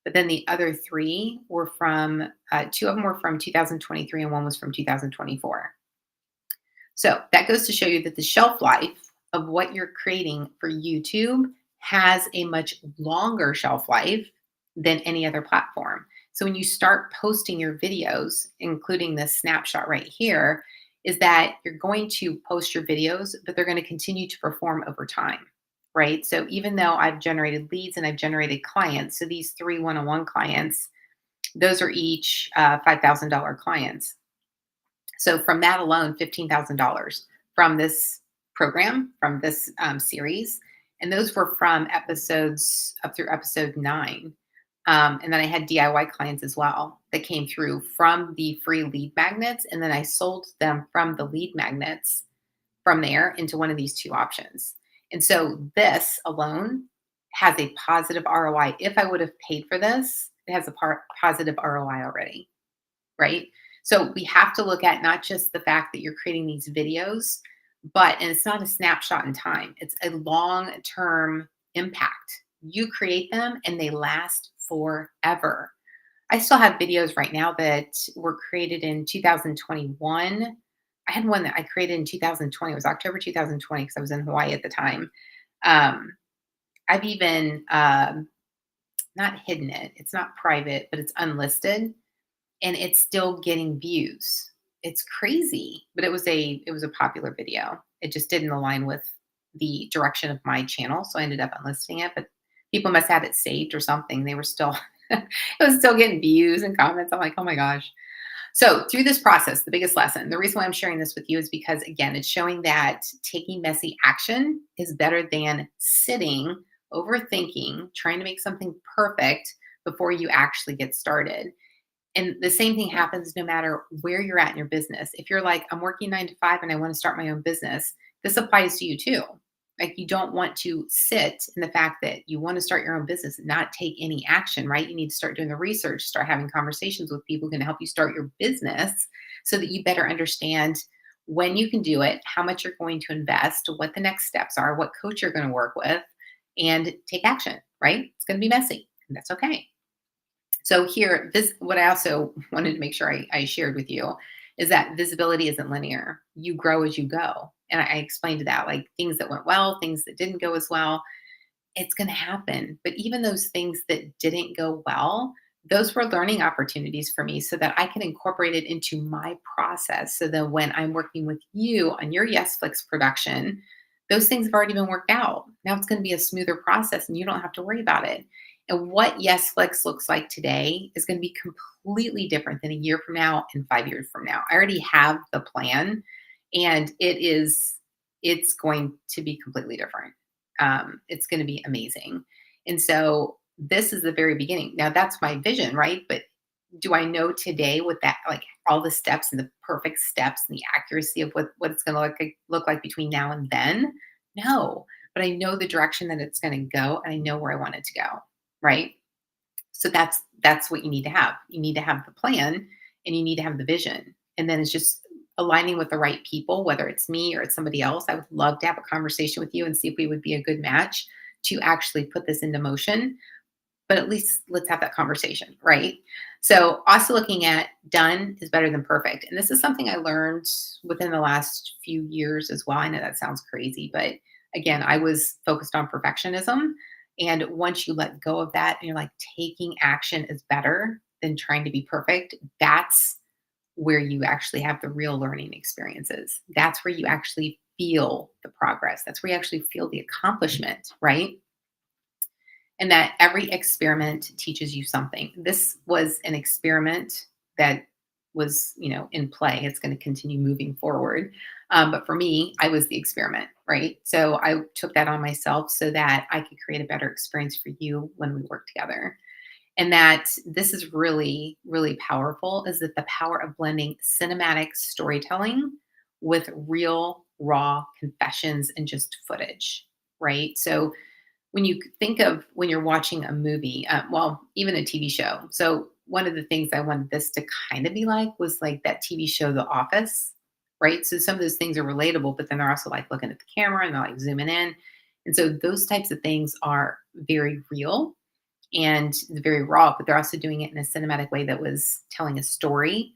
But then the other 3 were from, 2 of them were from 2023 and one was from 2024. So that goes to show you that the shelf life of what you're creating for YouTube has a much longer shelf life than any other platform. So when you start posting your videos, including this snapshot right here, is that you're going to post your videos, but they're going to continue to perform over time, right? So even though I've generated leads and I've generated clients, so these 3 one-on-one clients, those are each $5,000 clients. So from that alone, $15,000 from this program, from this series. And those were from episodes up through episode 9. And then I had DIY clients as well that came through from the free lead magnets. And then I sold them from the lead magnets from there into one of these 2 options. And so this alone has a positive ROI. If I would have paid for this, it has a positive ROI already, right? So we have to look at not just the fact that you're creating these videos, and it's not a snapshot in time. It's a long-term impact. You create them and they last forever. I still have videos right now that were created in 2021. I had one that I created in 2020. It was October 2020 because I was in Hawaii at the time. I've even not hidden it. It's not private, but it's unlisted and it's still getting views. It's crazy, but it was a popular video. It just didn't align with the direction of my channel, so I ended up unlisting it, but people must have it saved or something. They were still it was still getting views and comments. I'm like, "Oh my gosh." So, through this process, the biggest lesson, the reason why I'm sharing this with you is because, again, it's showing that taking messy action is better than sitting, overthinking, trying to make something perfect before you actually get started. And the same thing happens no matter where you're at in your business. If you're like, I'm working 9 to 5 and I want to start my own business, this applies to you too. Like, you don't want to sit in the fact that you want to start your own business and not take any action, right? You need to start doing the research, start having conversations with people who can help you start your business so that you better understand when you can do it, how much you're going to invest, what the next steps are, what coach you're going to work with, and take action, right? It's going to be messy, and that's okay. So here, this what I also wanted to make sure I shared with you is that visibility isn't linear. You grow as you go. And I explained that, like things that went well, things that didn't go as well, it's going to happen. But even those things that didn't go well, those were learning opportunities for me so that I can incorporate it into my process. So that when I'm working with you on your YESflix production, those things have already been worked out. Now it's going to be a smoother process and you don't have to worry about it. And what YESflix looks like today is going to be completely different than a year from now and 5 years from now. I already have the plan and it's going to be completely different. It's going to be amazing. And so this is the very beginning. Now that's my vision, right? But do I know today with that, like all the steps and the perfect steps and the accuracy of what it's going to look like between now and then? No, but I know the direction that it's going to go, and I know where I want it to go, right? So that's what you need to have. You need to have the plan, and you need to have the vision, and then it's just aligning with the right people, whether it's me or it's somebody else. I would love to have a conversation with you and see if we would be a good match to actually put this into motion, but at least let's have that conversation, right? So also looking at done is better than perfect. And this is something I learned within the last few years as well. I know that sounds crazy, but again, I was focused on perfectionism. And once you let go of that and you're like, taking action is better than trying to be perfect, that's where you actually have the real learning experiences. That's where you actually feel the progress. That's where you actually feel the accomplishment, right? And that every experiment teaches you something. This was an experiment that was, in play. It's going to continue moving forward. But for me, I was the experiment, right? So I took that on myself so that I could create a better experience for you when we work together. And that this is really, really powerful is that the power of blending cinematic storytelling with real, raw confessions and just footage, right? So when you think of when you're watching a movie, well, even a TV show. So one of the things I wanted this to kind of be like was like that TV show, The Office, right? So some of those things are relatable, but then they're also like looking at the camera and they're like zooming in. And so those types of things are very real and very raw, but they're also doing it in a cinematic way that was telling a story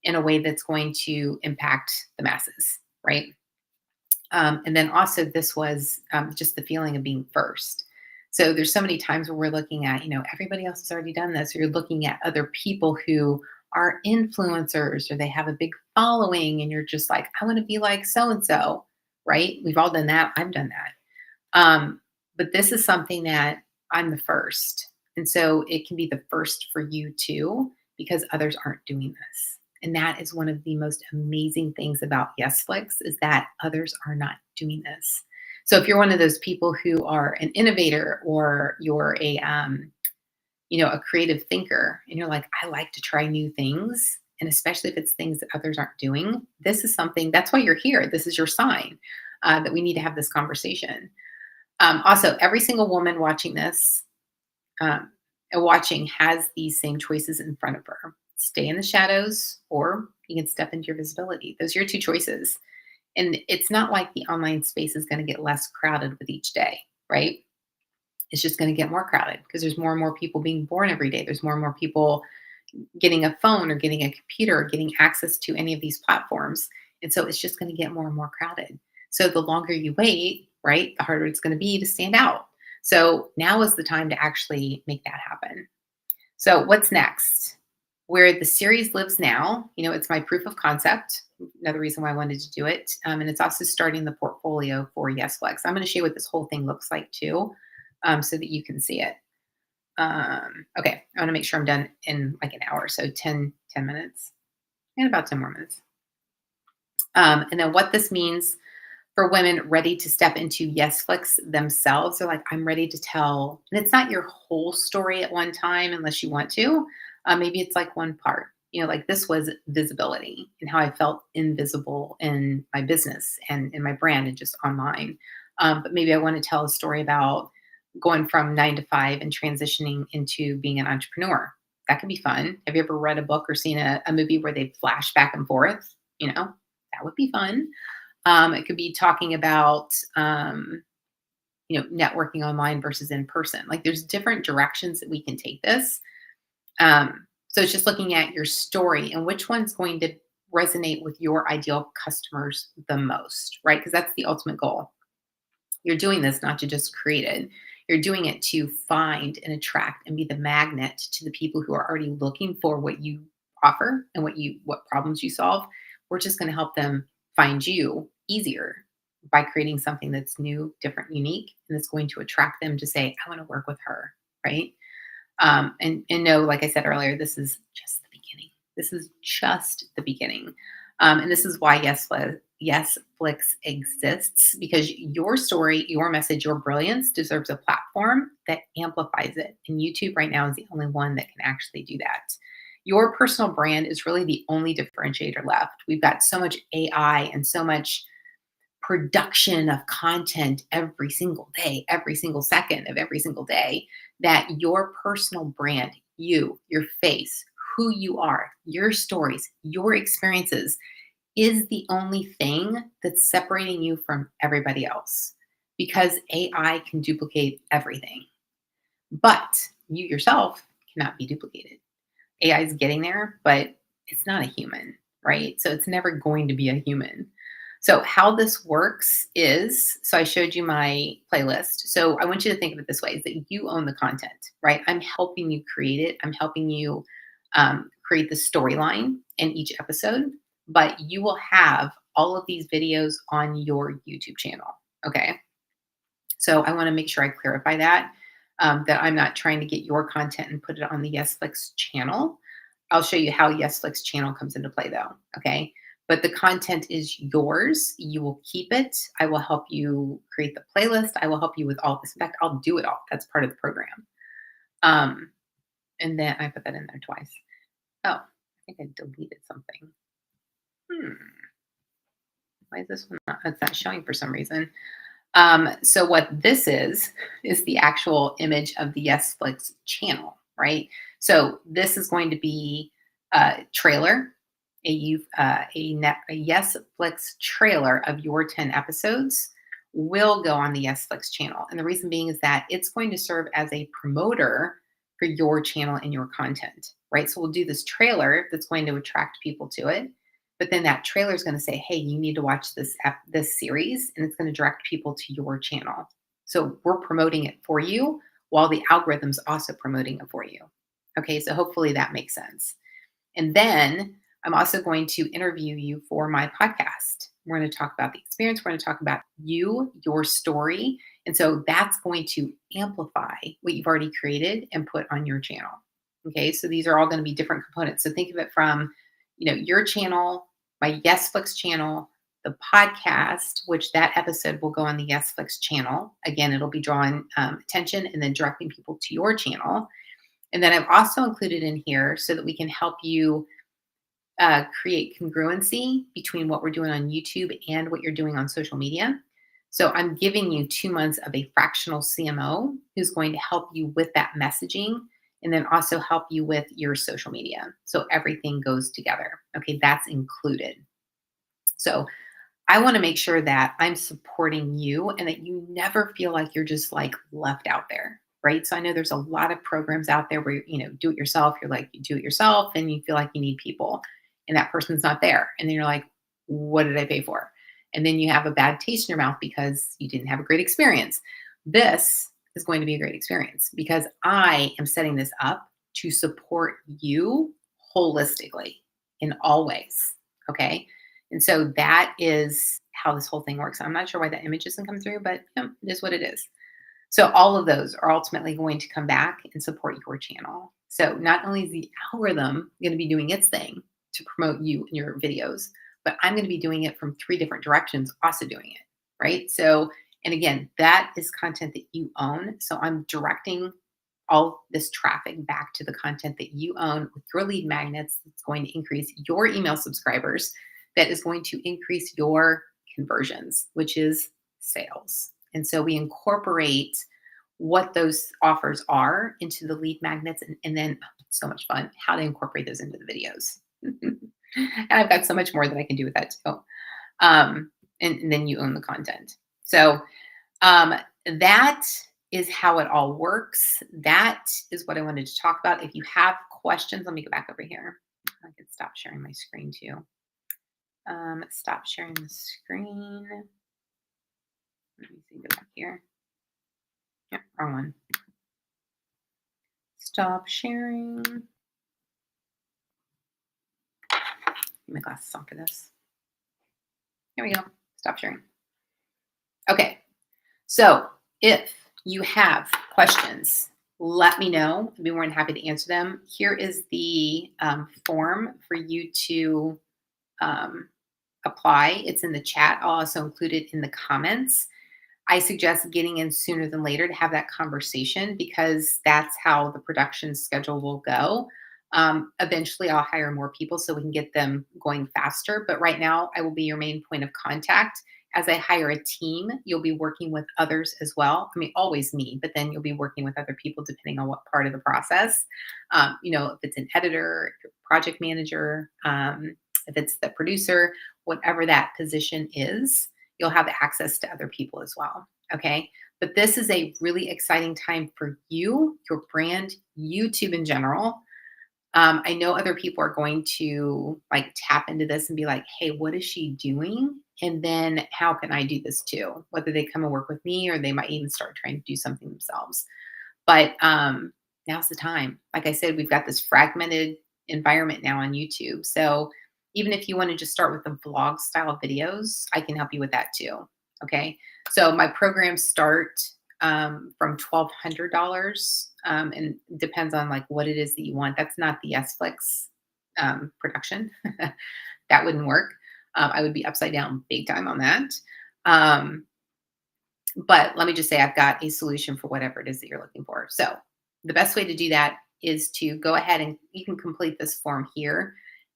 in a way that's going to impact the masses, right? And then also this was just the feeling of being first. So there's so many times where we're looking at, everybody else has already done this, or you're looking at other people who are influencers or they have a big following, and you're just like, I want to be like so and so, right? We've all done that. I've done that. But this is something that I'm the first. And so it can be the first for you too, because others aren't doing this. And that is one of the most amazing things about YESflix is that others are not doing this. So if you're one of those people who are an innovator or you're a creative thinker and you're like, I like to try new things, and especially if it's things that others aren't doing, this is something, that's why you're here. This is your sign that we need to have this conversation. Also, every single woman watching this, has these same choices in front of her. Stay in the shadows, or you can step into your visibility. Those are your two choices. And it's not like the online space is going to get less crowded with each day, right? It's just going to get more crowded because there's more and more people being born every day. There's more and more people getting a phone or getting a computer or getting access to any of these platforms. And so it's just going to get more and more crowded. So the longer you wait, right, the harder it's going to be to stand out. So now is the time to actually make that happen. So what's next? Where the series lives now, it's my proof of concept. Another reason why I wanted to do it. And it's also starting the portfolio for YESflix. I'm going to show you what this whole thing looks like too, so that you can see it. Okay, I want to make sure I'm done in like an hour. So 10 minutes and about 10 more minutes. And then what this means for women ready to step into YESflix themselves. They're like, I'm ready to tell. And it's not your whole story at one time unless you want to. Maybe it's like one part. Like this was visibility and how I felt invisible in my business and in my brand and just online. But maybe I want to tell a story about going from 9 to 5 and transitioning into being an entrepreneur. That could be fun. Have you ever read a book or seen a movie where they flash back and forth? That would be fun. It could be talking about, networking online versus in person. Like there's different directions that we can take this. So it's just looking at your story and which one's going to resonate with your ideal customers the most, right? Because that's the ultimate goal. You're doing this not to just create it. You're doing it to find and attract and be the magnet to the people who are already looking for what you offer and what problems you solve. We're just going to help them find you easier by creating something that's new, different, unique, and it's going to attract them to say, I want to work with her, right? And no, like I said earlier, this is just the beginning. This is just the beginning. And this is why YESflix exists, because your story, your message, your brilliance deserves a platform that amplifies it. And YouTube right now is the only one that can actually do that. Your personal brand is really the only differentiator left. We've got so much AI and so much production of content every single day, every single second of every single day, that your personal brand, your face, who you are, your stories, your experiences is the only thing that's separating you from everybody else, because AI can duplicate everything, but you yourself cannot be duplicated. AI is getting there, but it's not a human, right? So it's never going to be a human. So how this works is, so I showed you my playlist. So I want you to think of it this way, is that you own the content, right? I'm helping you create it. I'm helping you create the storyline in each episode, but you will have all of these videos on your YouTube channel, okay? So I want to make sure I clarify that, that I'm not trying to get your content and put it on the YESflix channel. I'll show you how YESflix channel comes into play though, okay? But the content is yours. You will keep it. I will help you create the playlist. I will help you with all this. In fact, I'll do it all. That's part of the program. And then I put that in there twice. Oh, I think I deleted something. Why is this one not? It's not showing for some reason. So what this is the actual image of the YESflix channel, right? So this is going to be a trailer, a YESflix trailer of your 10 episodes will go on the YESflix channel. And the reason being is that it's going to serve as a promoter for your channel and your content, right? So we'll do this trailer that's going to attract people to it. But then that trailer is going to say, hey, you need to watch this series, and it's going to direct people to your channel. So we're promoting it for you while the algorithm's also promoting it for you. Okay, so hopefully that makes sense. And then I'm also going to interview you for my podcast. We're going to talk about the experience. We're going to talk about you, your story. And so that's going to amplify what you've already created and put on your channel. Okay, so these are all going to be different components. So think of it from, your channel, my YESflix channel, the podcast, which that episode will go on the YESflix channel. Again, it'll be drawing attention and then directing people to your channel. And then I've also included in here so that we can help you create congruency between what we're doing on YouTube and what you're doing on social media. So I'm giving you 2 months of a fractional CMO who's going to help you with that messaging and then also help you with your social media. So everything goes together. Okay, that's included. So I want to make sure that I'm supporting you and that you never feel like you're just like left out there, right? So I know there's a lot of programs out there where, do it yourself. You're like, you do it yourself and you feel like you need people and that person's not there. And then you're like, what did I pay for? And then you have a bad taste in your mouth because you didn't have a great experience. This is going to be a great experience because I am setting this up to support you holistically in all ways. Okay. And so that is how this whole thing works. I'm not sure why that image doesn't come through, but it is what it is. So all of those are ultimately going to come back and support your channel. So not only is the algorithm going to be doing its thing to promote you and your videos, but I'm going to be doing it from 3 different directions, also doing it, right? So, and again, that is content that you own. So I'm directing all this traffic back to the content that you own with your lead magnets. It's going to increase your email subscribers. That is going to increase your conversions, which is sales. And so we incorporate what those offers are into the lead magnets, and then so much fun, how to incorporate those into the videos. And I've got so much more that I can do with that too. And then you own the content. So that is how it all works. That is what I wanted to talk about. If you have questions, let me go back over here. I can stop sharing my screen too. Stop sharing the screen. Let me see, go back here. Yep, wrong one. Stop sharing. Get my glasses on for this. Here we go. Stop sharing. Okay. So if you have questions, let me know. I'd be more than happy to answer them. Here is the form for you to apply. It's in the chat. I'll also include it in the comments. I suggest getting in sooner than later to have that conversation because that's how the production schedule will go. Eventually, I'll hire more people so we can get them going faster. But right now, I will be your main point of contact. As I hire a team, you'll be working with others as well. I mean, always me, but then you'll be working with other people depending on what part of the process. If it's an editor, project manager, if it's the producer, whatever that position is, you'll have access to other people as well. Okay. But this is a really exciting time for you, your brand, YouTube in general. I know other people are going to like tap into this and be like, hey, what is she doing? And then how can I do this too? Whether they come and work with me or they might even start trying to do something themselves. But now's the time. Like I said, we've got this fragmented environment now on YouTube. So even if you want to just start with the vlog style videos, I can help you with that too. Okay. So my programs start from $1,200 and depends on like what it is that you want. That's not the YESflix production. That wouldn't work. I would be upside down big time on that. But let me just say I've got a solution for whatever it is that you're looking for. So the best way to do that is to go ahead and you can complete this form here.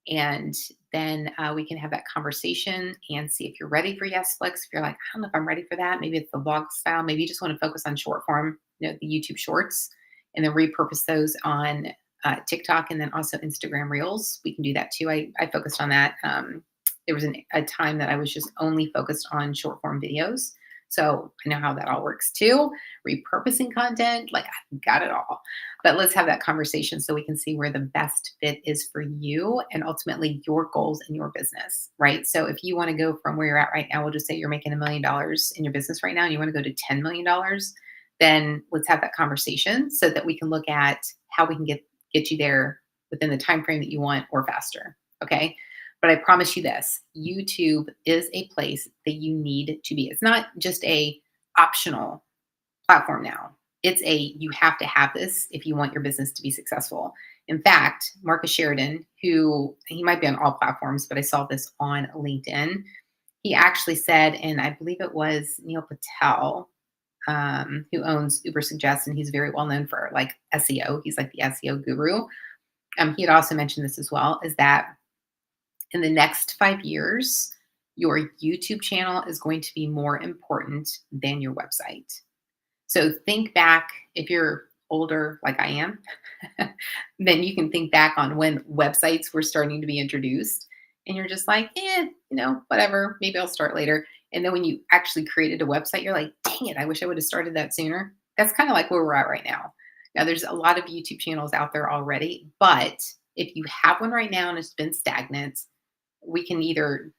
And then we can have that conversation and see if you're ready for YESflix. If you're like, I don't know if I'm ready for that. Maybe it's the vlog style. Maybe you just want to focus on short form, the YouTube shorts, and then repurpose those on TikTok and then also Instagram Reels. We can do that too. I focused on that. There was a time that I was just only focused on short form videos. So I know how that all works too. Repurposing content, like I've got it all. But let's have that conversation so we can see where the best fit is for you and ultimately your goals in your business, right? So if you want to go from where you're at right now, we'll just say you're making $1 million in your business right now and you want to go to $10 million, then let's have that conversation so that we can look at how we can get you there within the time frame that you want or faster, okay? But I promise you this, YouTube is a place that you need to be. It's not just a optional platform now. It's you have to have this if you want your business to be successful. In fact, Marcus Sheridan, he might be on all platforms, but I saw this on LinkedIn. He actually said, and I believe it was Neil Patel, who owns Uber Suggest, and he's very well known for like SEO. He's like the SEO guru. He had also mentioned this as well, is that in the next 5 years, your YouTube channel is going to be more important than your website. So think back, if you're older like I am, then you can think back on when websites were starting to be introduced and you're just like, whatever, maybe I'll start later. And then when you actually created a website, you're like, dang it, I wish I would have started that sooner. That's kind of like where we're at right now. Now, there's a lot of YouTube channels out there already, but if you have one right now and it's been stagnant, we can either,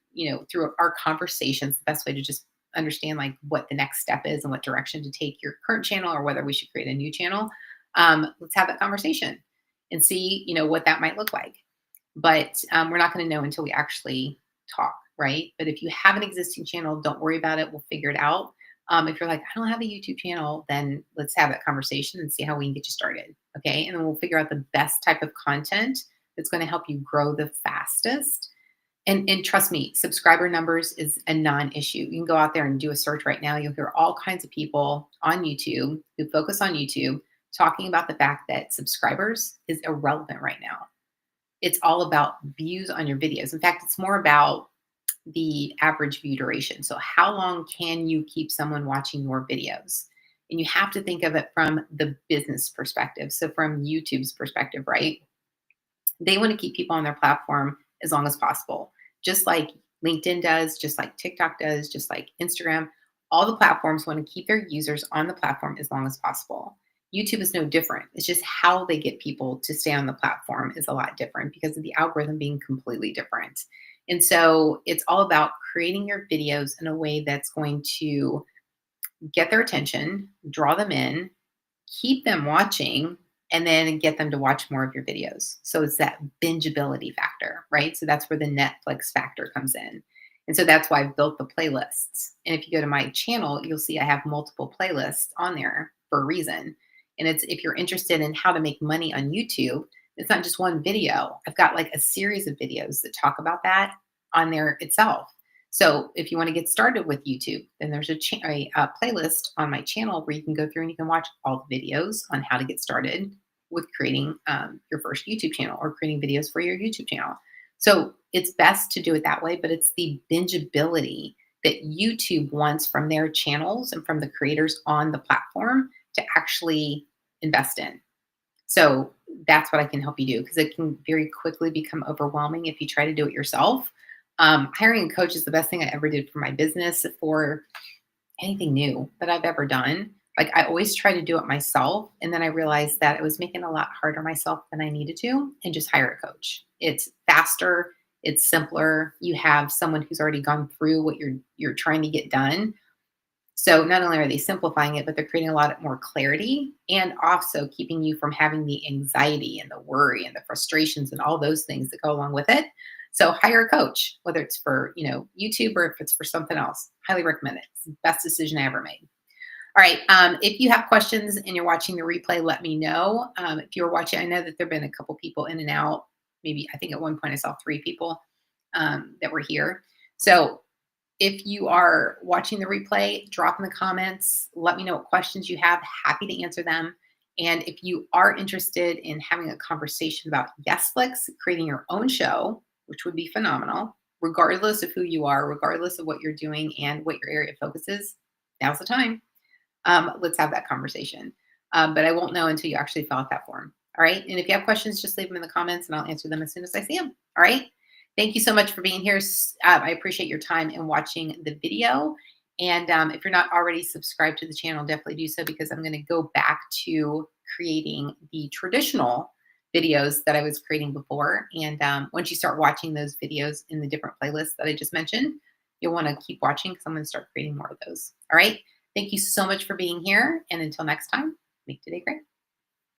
through our conversations, the best way to just understand like what the next step is and what direction to take your current channel or whether we should create a new channel, let's have that conversation and see, what that might look like. But we're not going to know until we actually talk, right? But if you have an existing channel, don't worry about it. We'll figure it out. If you're like, I don't have a YouTube channel, then let's have that conversation and see how we can get you started. Okay. And then we'll figure out the best type of content that's going to help you grow the fastest. And trust me, subscriber numbers is a non-issue. You can go out there and do a search right now. You'll hear all kinds of people on YouTube who focus on YouTube talking about the fact that subscribers is irrelevant right now. It's all about views on your videos. In fact, it's more about the average view duration. So how long can you keep someone watching your videos? And you have to think of it from the business perspective. So from YouTube's perspective, right? They want to keep people on their platform as long as possible. Just like LinkedIn does, just like TikTok does, just like Instagram. All the platforms want to keep their users on the platform as long as possible. YouTube is no different. It's just how they get people to stay on the platform is a lot different because of the algorithm being completely different. And so it's all about creating your videos in a way that's going to get their attention, draw them in, keep them watching, and then get them to watch more of your videos. So it's that bingeability factor, right? So that's where the Netflix factor comes in. And so that's why I've built the playlists. And if you go to my channel, you'll see I have multiple playlists on there for a reason. And it's if you're interested in how to make money on YouTube, it's not just one video. I've got like a series of videos that talk about that on there itself. So if you want to get started with YouTube, then there's a playlist on my channel where you can go through and you can watch all the videos on how to get started with creating your first YouTube channel or creating videos for your YouTube channel. So it's best to do it that way, but it's the bingeability that YouTube wants from their channels and from the creators on the platform to actually invest in. So that's what I can help you do because it can very quickly become overwhelming if you try to do it yourself. Hiring a coach is the best thing I ever did for my business for anything new that I've ever done. Like I always try to do it myself. And then I realized that I was making it a lot harder myself than I needed to and just hire a coach. It's faster. It's simpler. You have someone who's already gone through what you're trying to get done. So not only are they simplifying it, but they're creating a lot more clarity and also keeping you from having the anxiety and the worry and the frustrations and all those things that go along with it. So hire a coach, whether it's for, YouTube or if it's for something else. Highly recommend it. It's the best decision I ever made. All right. If you have questions and you're watching the replay, let me know. If you're watching, I know that there've been a couple people in and out. Maybe I think at one point I saw 3 people that were here. So if you are watching the replay, drop in the comments. Let me know what questions you have. Happy to answer them. And if you are interested in having a conversation about YESflix, creating your own show, which would be phenomenal, regardless of who you are, regardless of what you're doing and what your area of focus is, now's the time. Let's have that conversation. But I won't know until you actually fill out that form. All right. And if you have questions, just leave them in the comments and I'll answer them as soon as I see them. All right. Thank you so much for being here. I appreciate your time and watching the video. And if you're not already subscribed to the channel, definitely do so because I'm going to go back to creating the traditional videos that I was creating before. And once you start watching those videos in the different playlists that I just mentioned, you'll want to keep watching because I'm going to start creating more of those. All right. Thank you so much for being here. And until next time, make today great.